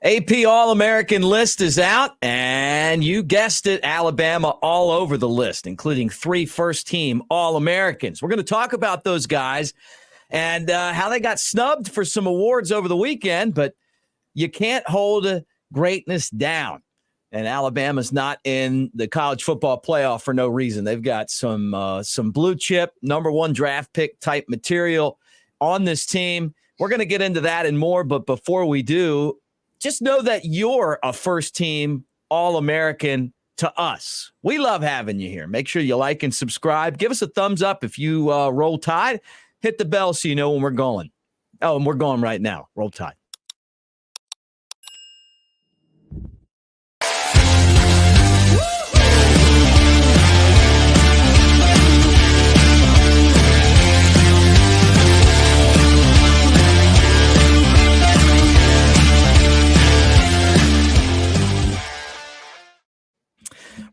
AP All-American list is out, and you guessed it, Alabama all over the list, including 3 first-team All-Americans. We're going to talk about those guys and how they got snubbed for some awards over the weekend, but you can't hold greatness down. And Alabama's not in the college football playoff for no reason. They've got some blue chip, number 1 draft pick type material on this team. We're going to get into that and more, but before we do, just know that you're a first-team All-American to us. We love having you here. Make sure you like and subscribe. Give us a thumbs up if you roll Tide. Hit the bell so you know when we're going. Oh, and we're going right now. Roll Tide.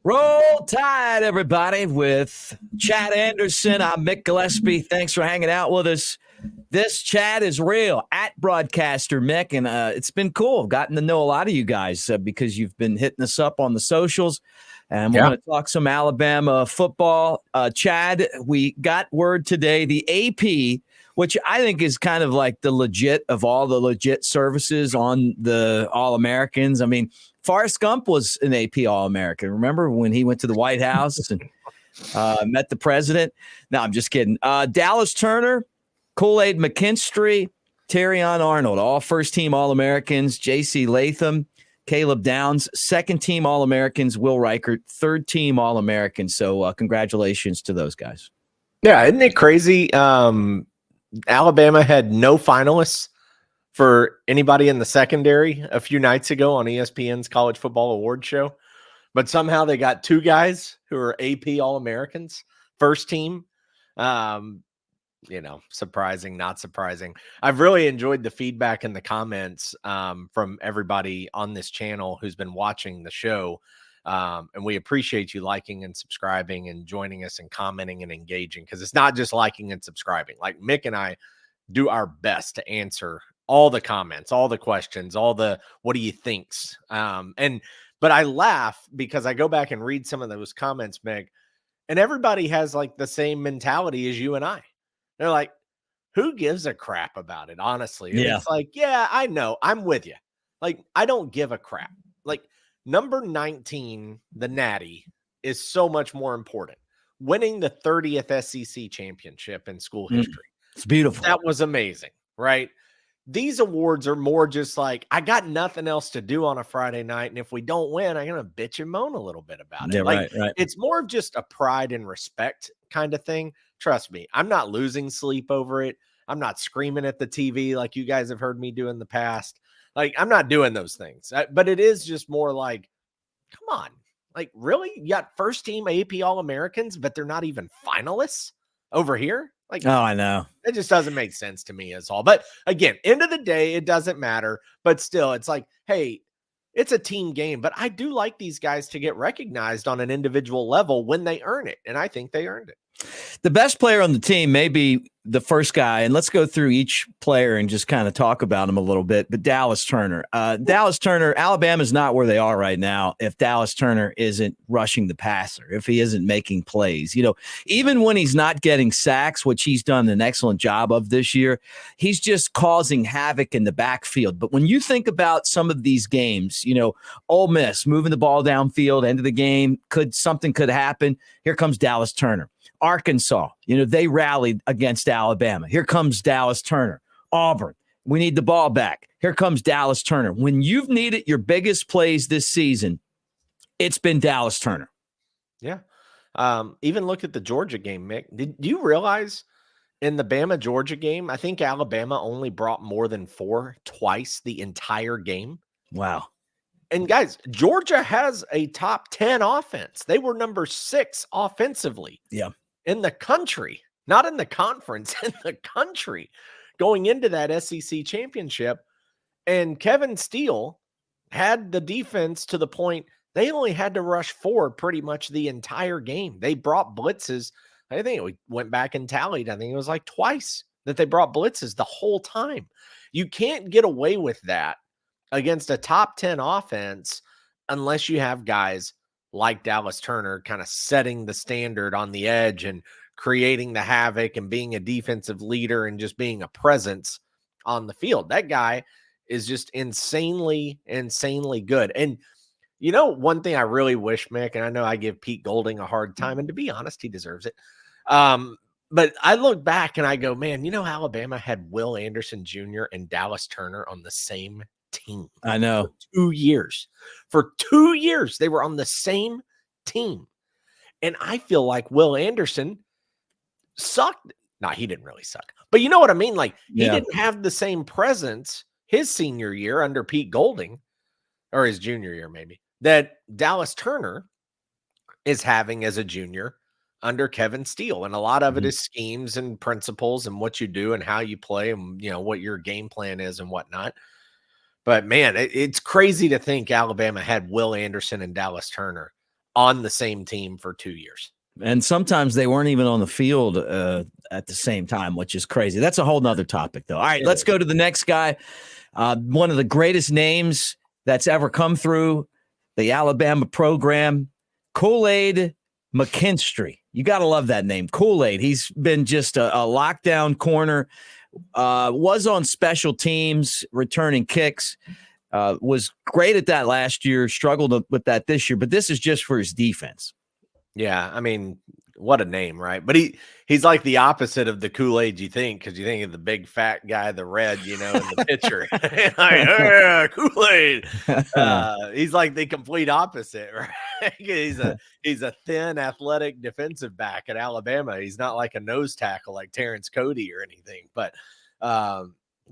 Roll Tide, everybody, with Chad Anderson. I'm Mick Gillispie. Thanks for hanging out with us. This chat is real, at Broadcaster Mick, and it's been cool. I've gotten to know a lot of you guys because you've been hitting us up on the socials, and we're going to talk some Alabama football. Chad, we got word today, the AP, which I think is kind of like the legit of all the legit services on the All-Americans. I mean, Forrest Gump was an AP All-American. Remember when he went to the White House and met the president? No, I'm just kidding. Dallas Turner, Kool-Aid McKinstry, Terrion Arnold, all first-team All-Americans. J.C. Latham, Caleb Downs, second-team All-Americans. Will Reichard, third-team All-Americans. So congratulations to those guys. Yeah, isn't it crazy? Alabama had no finalists for anybody in the secondary a few nights ago on ESPN's College Football Awards show, but somehow they got 2 guys who are AP All-Americans, first team. Surprising, not surprising. I've really enjoyed the feedback and the comments from everybody on this channel who's been watching the show. And we appreciate you liking and subscribing and joining us and commenting and engaging, because it's not just liking and subscribing. Like Mick and I do our best to answer all the comments, all the questions, all the what do you thinks. But I laugh because I go back and read some of those comments, Mick, and everybody has like the same mentality as you and I. They're like, who gives a crap about it, honestly? And it's like, yeah, I know. I'm with you. Like, I don't give a crap. Like, number 19, the Natty, is so much more important. Winning the 30th SEC championship in school history. It's beautiful. That was amazing, right? These awards are more just like, I got nothing else to do on a Friday night, and if we don't win, I'm going to bitch and moan a little bit about it. Yeah, like, right. It's more of just a pride and respect kind of thing. Trust me, I'm not losing sleep over it. I'm not screaming at the TV like you guys have heard me do in the past. Like, I'm not doing those things. But it is just more like, come on. Like, really? You got first team AP All-Americans, but they're not even finalists over here? Like, oh, I know. It just doesn't make sense to me as all. But again, end of the day, it doesn't matter. But still, it's like, hey, it's a team game. But I do like these guys to get recognized on an individual level when they earn it. And I think they earned it. The best player on the team may be the first guy, and let's go through each player and just kind of talk about him a little bit. But Dallas Turner, Alabama's not where they are right now if Dallas Turner isn't rushing the passer, if he isn't making plays. You know, even when he's not getting sacks, which he's done an excellent job of this year, he's just causing havoc in the backfield. But when you think about some of these games, you know, Ole Miss moving the ball downfield, end of the game, something could happen. Here comes Dallas Turner. Arkansas, you know, they rallied against Alabama. Here comes Dallas Turner. Auburn, we need the ball back. Here comes Dallas Turner. When you've needed your biggest plays this season, it's been Dallas Turner. Yeah. Even look at the Georgia game, Mick. Do you realize in the Bama-Georgia game, I think Alabama only brought more than 4 twice the entire game? Wow. And guys, Georgia has a top 10 offense. They were number 6 offensively. Yeah. In the country, not in the conference, in the country, going into that SEC championship. And Kevin Steele had the defense to the point they only had to rush forward pretty much the entire game. They brought blitzes. I think we went back and tallied. I think it was like twice that they brought blitzes the whole time. You can't get away with that against a top 10 offense unless you have guys like Dallas Turner kind of setting the standard on the edge and creating the havoc and being a defensive leader and just being a presence on the field. That guy is just insanely good. And one thing I really wish, Mick, and I know I give Pete Golding a hard time, and to be honest, he deserves it. But I look back and I go, man, Alabama had Will Anderson Jr. and Dallas Turner on the same team. I know. For 2 years. For 2 years, they were on the same team. And I feel like Will Anderson sucked. No, he didn't really suck. But you know what I mean? Like, he didn't have the same presence his senior year under Pete Golding, or his junior year maybe, that Dallas Turner is having as a junior under Kevin Steele. And a lot of it is schemes and principles and what you do and how you play and, what your game plan is and whatnot. But, man, it's crazy to think Alabama had Will Anderson and Dallas Turner on the same team for 2 years. And sometimes they weren't even on the field at the same time, which is crazy. That's a whole nother topic, though. All right, let's go to the next guy. One of the greatest names that's ever come through the Alabama program, Kool-Aid McKinstry. You got to love that name, Kool-Aid. He's been just a lockdown corner, was on special teams, returning kicks, was great at that last year, struggled with that this year, but this is just for his defense. Yeah, I mean, what a name, right? But he's like the opposite of the Kool-Aid you think, because you think of the big fat guy, the red, in the picture. Like, Kool-Aid. He's like the complete opposite, right? He's a thin, athletic defensive back at Alabama. He's not like a nose tackle like Terrence Cody or anything. But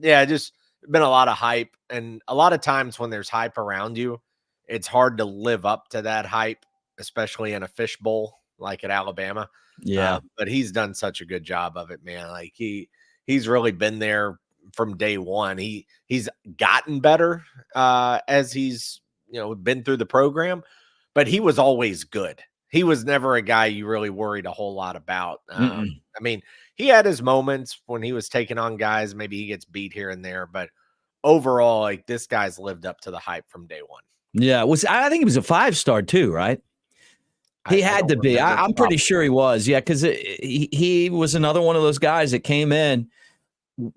just been a lot of hype, and a lot of times when there's hype around you, it's hard to live up to that hype, especially in a fishbowl like at Alabama. Yeah. But he's done such a good job of it, man. Like he's really been there from day one. He's gotten better as he's, been through the program, but he was always good. He was never a guy you really worried a whole lot about. I mean, he had his moments when he was taking on guys. Maybe he gets beat here and there, but overall, like, this guy's lived up to the hype from day one. Yeah. I think he was a 5-star too, right? He had to be. I'm pretty sure he was. Yeah, because he was another one of those guys that came in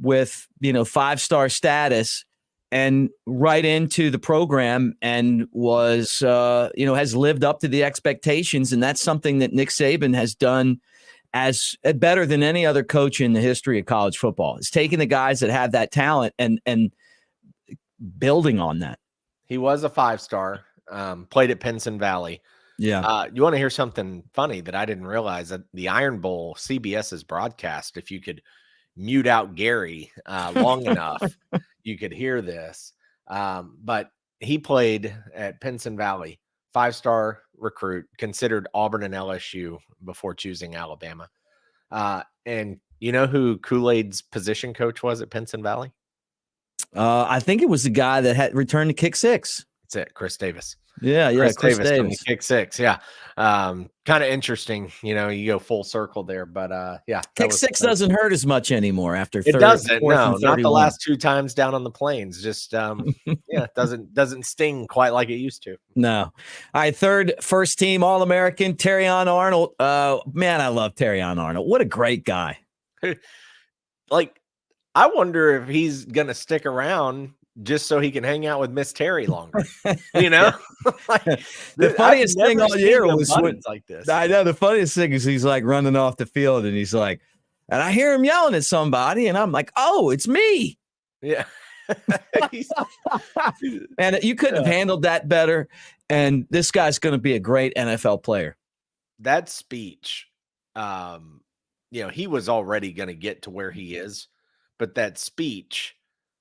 with, 5-star status and right into the program and was, has lived up to the expectations. And that's something that Nick Saban has done as better than any other coach in the history of college football. It's taking the guys that have that talent and building on that. He was a 5-star, played at Pinson Valley. Yeah. You want to hear something funny that I didn't realize? That the Iron Bowl, CBS's broadcast, if you could mute out Gary long enough, you could hear this. But he played at Pinson Valley, 5-star recruit, considered Auburn and LSU before choosing Alabama. And you know who Kool-Aid's position coach was at Pinson Valley? I think it was the guy that had returned to kick six. That's it, Chris Davis. Yeah, Chris Davis. Kick six. Yeah. Kind of interesting. You go full circle there, but yeah. Kick six doesn't hurt as much anymore after it doesn't. No, not the last 2 times down on the plains. Just it doesn't sting quite like it used to. No. All right, first team All-American, Terrion Arnold. Man, I love Terrion Arnold. What a great guy. Like, I wonder if he's gonna stick around just so he can hang out with Miss Terry longer, Like, the funniest thing all year was like this. I know the funniest thing is he's like running off the field and he's like, and I hear him yelling at somebody, and I'm like, oh, it's me. Yeah. And you couldn't have handled that better. And this guy's going to be a great NFL player. That speech, he was already going to get to where he is, but that speech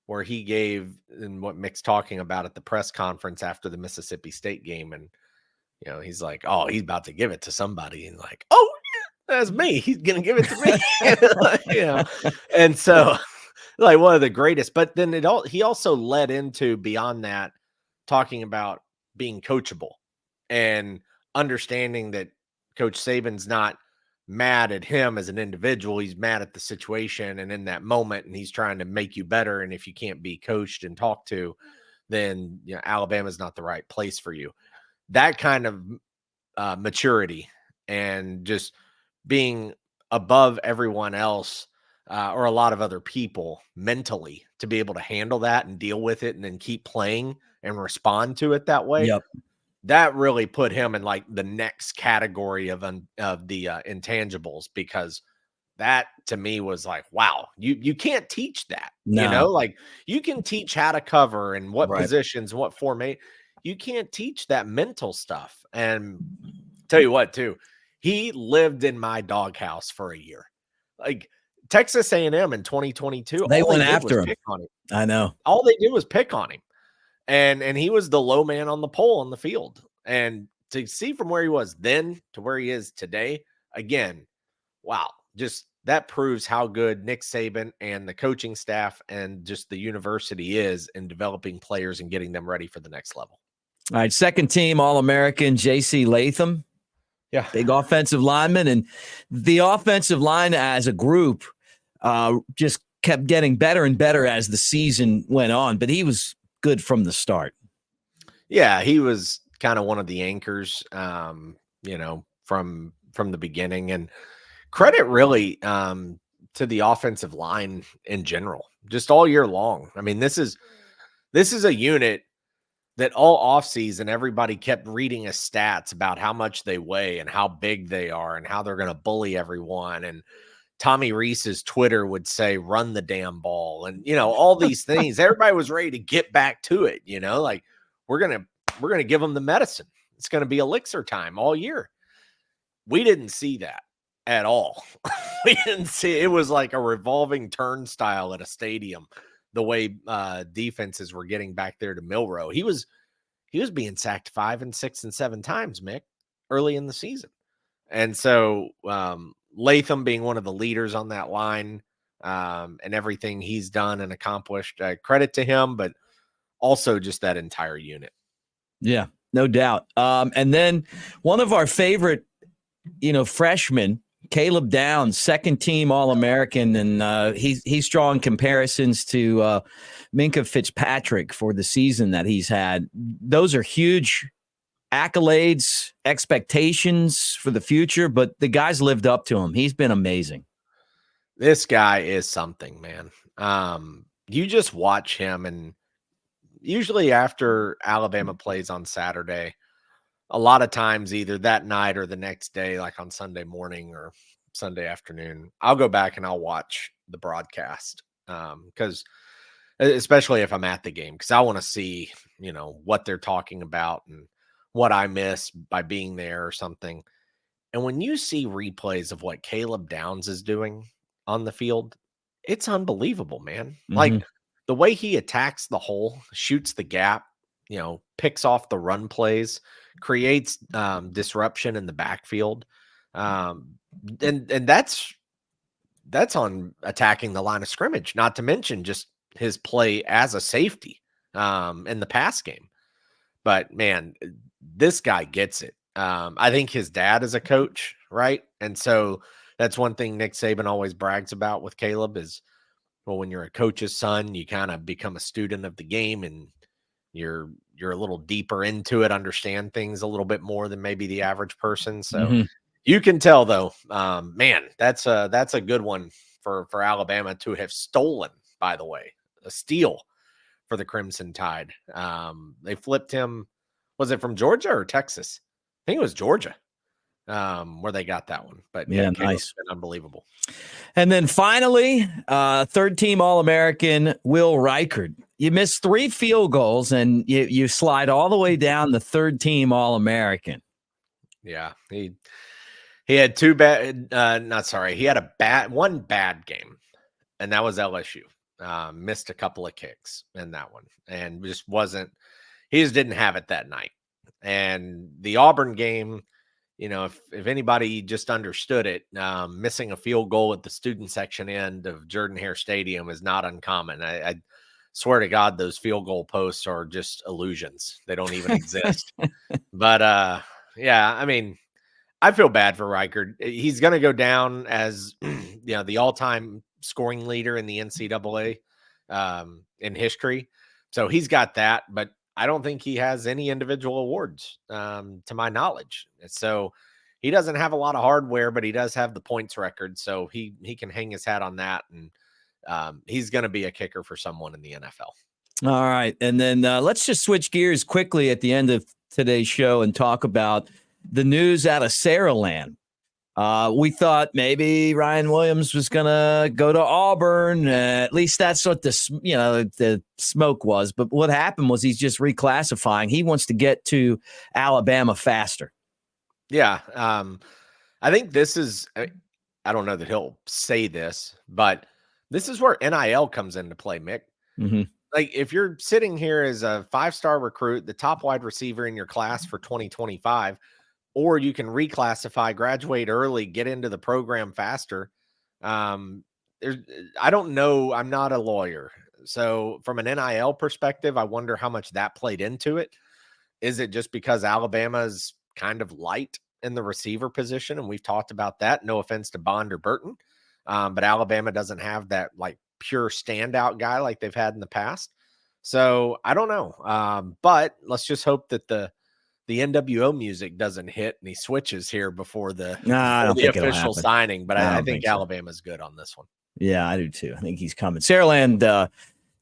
where he gave, and what Mick's talking about at the press conference after the Mississippi State game. And, he's like, oh, he's about to give it to somebody. And like, oh, yeah, that's me. He's going to give it to me. And so, like, one of the greatest. But then he also led into, beyond that, talking about being coachable and understanding that Coach Saban's not mad at him as an individual. He's mad at the situation and in that moment, and he's trying to make you better. And if you can't be coached and talked to, then Alabama's not the right place for you. That kind of maturity and just being above everyone else or a lot of other people mentally to be able to handle that and deal with it and then keep playing and respond to it that way. Yep. That really put him in like the next category of the intangibles, because that to me was like, wow, you can't teach that. No. Like you can teach how to cover and what Right. positions, what formate. You can't teach that mental stuff. And tell you what, too, he lived in my doghouse for a year. Like Texas A&M in 2022, They all went they did after was him. pick on him. I know. All they did was pick on him. And he was the low man on the pole on the field. And to see from where he was then to where he is today, again, wow, just that proves how good Nick Saban and the coaching staff and just the university is in developing players and getting them ready for the next level. All right, second team All-American J.C. Latham. Yeah. Big offensive lineman. And the offensive line as a group just kept getting better and better as the season went on. But he was good from the start. Yeah, he was kind of one of the anchors, from the beginning. And credit really to the offensive line in general, just all year long. I mean, this is a unit that all offseason everybody kept reading his stats about how much they weigh and how big they are and how they're going to bully everyone. And Tommy Reese's Twitter would say, run the damn ball. And, all these things, everybody was ready to get back to it. Like we're going to give them the medicine. It's going to be elixir time all year. We didn't see that at all. We didn't see it. It was like a revolving turnstile at a stadium, the way defenses were getting back there to Milrow. He was being sacked 5 and 6 and 7 times, Mick, early in the season. And so Latham being one of the leaders on that line and everything he's done and accomplished, credit to him, but also just that entire unit. Yeah, no doubt. And then one of our favorite, freshmen, Caleb Downs, second team All-American, and he's drawing comparisons to Minkah Fitzpatrick for the season that he's had. Those are huge accolades, expectations for the future, but the guy's lived up to him. He's been amazing. This guy is something, man. You just watch him, and usually after Alabama plays on Saturday, a lot of times either that night or the next day, like on Sunday morning or Sunday afternoon, I'll go back and I'll watch the broadcast because especially if I'm at the game, because I want to see, what they're talking about and what I miss by being there or something. And when you see replays of what Caleb Downs is doing on the field, it's unbelievable, man. Mm-hmm. Like the way he attacks the hole, shoots the gap, picks off the run plays, creates disruption in the backfield. And that's on attacking the line of scrimmage, not to mention just his play as a safety in the pass game. But man, this guy gets it. I think his dad is a coach, right? And so that's one thing Nick Saban always brags about with Caleb is, well, when you're a coach's son, you kind of become a student of the game and you're a little deeper into it, understand things a little bit more than maybe the average person. So you can tell though, man, that's a good one for Alabama to have stolen, by the way, a steal for the Crimson Tide. They flipped him. Was it from Georgia or Texas? I think it was Georgia where they got that one. But yeah, nice. Been unbelievable. And then finally, third team All-American Will Reichard. You missed 3 field goals and you slide all the way down the third team All-American. Yeah, he had two bad. He had one bad game, and that was LSU. Missed a couple of kicks in that one, and just wasn't. He just didn't have it that night. And the Auburn game, if anybody just understood it, missing a field goal at the student section end of Jordan-Hare Stadium is not uncommon. I swear to God, those field goal posts are just illusions. They don't even exist. But yeah, I mean, I feel bad for Reichard. He's going to go down as the all-time scoring leader in the NCAA in history. So he's got that, but I don't think he has any individual awards, to my knowledge. So he doesn't have a lot of hardware, but he does have the points record. So he can hang his hat on that, and he's going to be a kicker for someone in the NFL. All right. And then let's just switch gears quickly at the end of today's show and talk about the news out of Saraland. We thought maybe Ryan Williams was going to go to Auburn. At least that's what the smoke was. But what happened was he's just reclassifying. He wants to get to Alabama faster. Yeah. I think this is, I don't know that he'll say this, but this is where NIL comes into play, Mick. Mm-hmm. Like, if you're sitting here as a 5-star recruit, the top wide receiver in your class for 2025, or you can reclassify, graduate early, get into the program faster. I don't know. I'm not a lawyer. So from an NIL perspective, I wonder how much that played into it. Is it just because Alabama's kind of light in the receiver position? And we've talked about that. No offense to Bond or Burton. But Alabama doesn't have that like pure standout guy like they've had in the past. So I don't know. But let's just hope that the NWO music doesn't hit and he switches here before the official signing. But I think Alabama's good on this one. Yeah, I do too. I think he's coming. Saraland,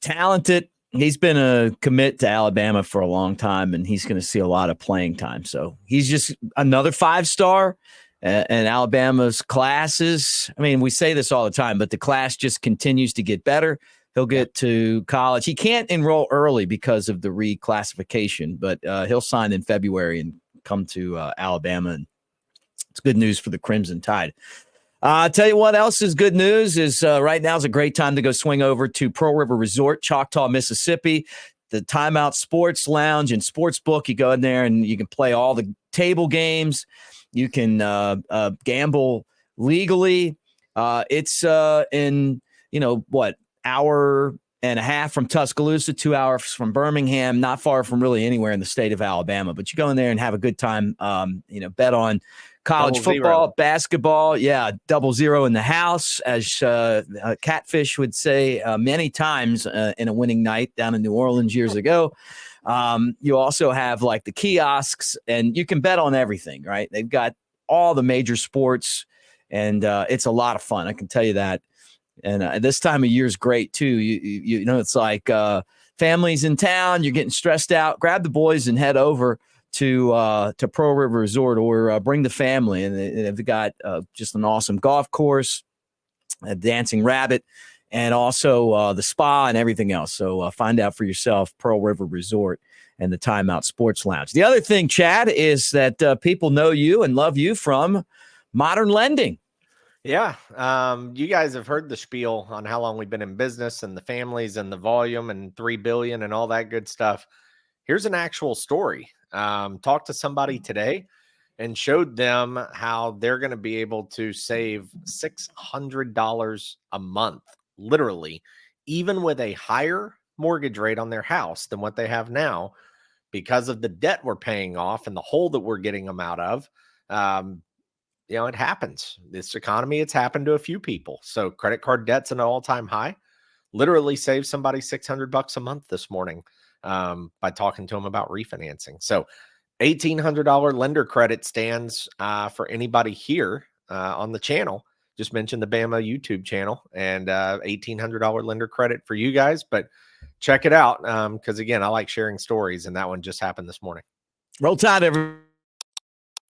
talented. He's been a commit to Alabama for a long time, and he's going to see a lot of playing time. So he's just another 5-star. And Alabama's classes, I mean, we say this all the time, but the class just continues to get better. He'll get to college. He can't enroll early because of the reclassification, but he'll sign in February and come to Alabama. And it's good news for the Crimson Tide. I'll tell you what else is good news is right now is a great time to go swing over to Pearl River Resort, Choctaw, Mississippi. The Timeout Sports Lounge and Sportsbook. You go in there and you can play all the table games. You can gamble legally. It's in, hour and a half from Tuscaloosa, 2 hours from Birmingham, not far from really anywhere in the state of Alabama. But you go in there and have a good time, bet on college football, basketball. Yeah, 0-0 in the house, as Catfish would say many times in a winning night down in New Orleans years ago. You also have like the kiosks, and you can bet on everything, right? They've got all the major sports, and it's a lot of fun. I can tell you that. And this time of year is great too. You know, it's like families in town. You're getting stressed out. Grab the boys and head over to Pearl River Resort, or bring the family. And they've got just an awesome golf course, a dancing rabbit, and also the spa and everything else. So find out for yourself, Pearl River Resort and the Timeout Sports Lounge. The other thing, Chad, is that people know you and love you from Modern Lending. Yeah. You guys have heard the spiel on how long we've been in business and the families and the volume and 3 billion and all that good stuff. Here's an actual story. Talked to somebody today and showed them how they're going to be able to save $600 a month, literally, even with a higher mortgage rate on their house than what they have now, because of the debt we're paying off and the hole that we're getting them out of. It happens. This economy, it's happened to a few people. So credit card debt's an all-time high. Literally saved somebody $600 a month this morning by talking to them about refinancing. So $1,800 lender credit stands for anybody here on the channel. Just mentioned the Bama YouTube channel, and $1,800 lender credit for you guys. But check it out because, again, I like sharing stories, and that one just happened this morning. Roll Tide, everyone.